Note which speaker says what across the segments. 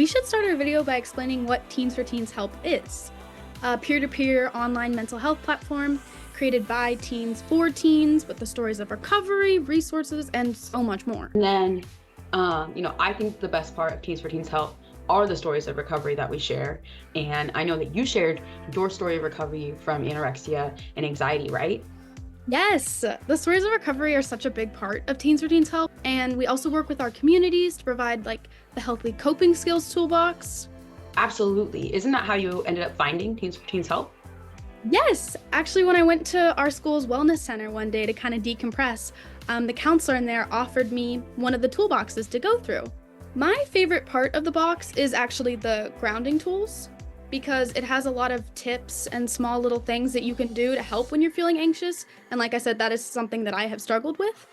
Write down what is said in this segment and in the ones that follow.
Speaker 1: we should start our video by explaining what Teens4TeensHelp is. A peer-to-peer online mental health platform created by teens for teens with the stories of recovery, resources, and so much more.
Speaker 2: And then, I think the best part of Teens4TeensHelp are the stories of recovery that we share. And I know that you shared your story of recovery from anorexia and anxiety, right?
Speaker 1: Yes, the stories of recovery are such a big part of Teens4TeensHelp, and we also work with our communities to provide the healthy coping skills toolbox.
Speaker 2: Absolutely. Isn't that how you ended up finding Teens4TeensHelp?
Speaker 1: Yes, actually when I went to our school's wellness center one day to kind of decompress, the counselor in there offered me one of the toolboxes to go through. My favorite part of the box is actually the grounding tools, because it has a lot of tips and small little things that you can do to help when you're feeling anxious. And like I said, that is something that I have struggled with.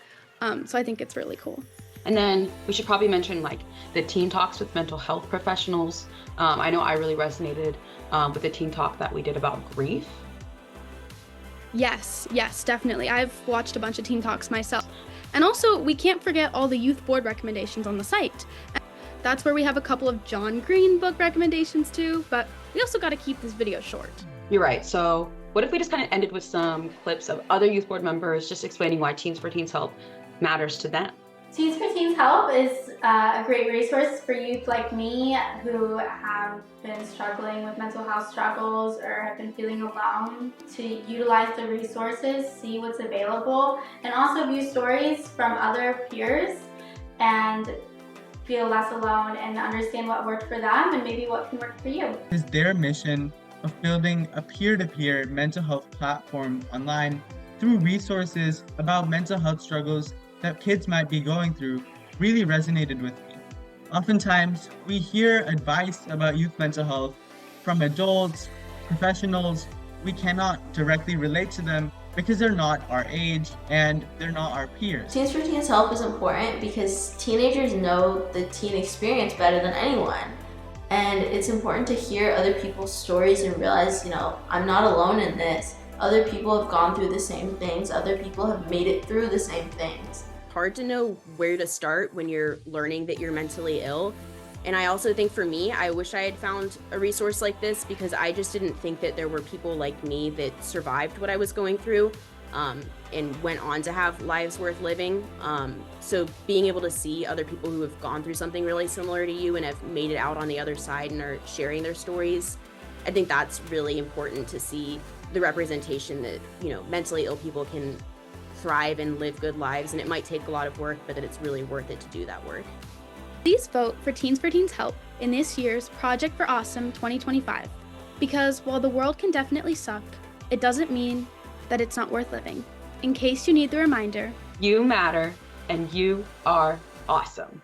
Speaker 1: So I think it's really cool.
Speaker 2: And then we should probably mention the teen talks with mental health professionals. I know I really resonated with the teen talk that we did about grief.
Speaker 1: Yes, definitely. I've watched a bunch of teen talks myself. And also, we can't forget all the youth board recommendations on the site. That's where we have a couple of John Green book recommendations too, but we also got to keep this video short.
Speaker 2: You're right. So what if we just kind of ended with some clips of other youth board members just explaining why Teens4TeensHelp matters to them?
Speaker 3: Teens4TeensHelp is a great resource for youth like me who have been struggling with mental health struggles or have been feeling alone to utilize the resources, see what's available, and also view stories from other peers and feel less alone and understand what worked for them and maybe what can work for you.
Speaker 4: Is their mission of building a peer-to-peer mental health platform online through resources about mental health struggles that kids might be going through really resonated with me. Oftentimes, we hear advice about youth mental health from adults, professionals. We cannot directly relate to them because they're not our age and they're not our peers.
Speaker 5: Teens4TeensHelp is important because teenagers know the teen experience better than anyone. And it's important to hear other people's stories and realize, I'm not alone in this. Other people have gone through the same things. Other people have made it through the same things.
Speaker 6: Hard to know where to start when you're learning that you're mentally ill. And I also think for me, I wish I had found a resource like this because I just didn't think that there were people like me that survived what I was going through and went on to have lives worth living. So being able to see other people who have gone through something really similar to you and have made it out on the other side and are sharing their stories, I think that's really important to see the representation that, mentally ill people can thrive and live good lives. And it might take a lot of work, but that it's really worth it to do that work.
Speaker 1: Please vote for Teens4TeensHelp in this year's Project for Awesome 2025, because while the world can definitely suck, it doesn't mean that it's not worth living. In case you need the reminder,
Speaker 2: You matter and you are awesome.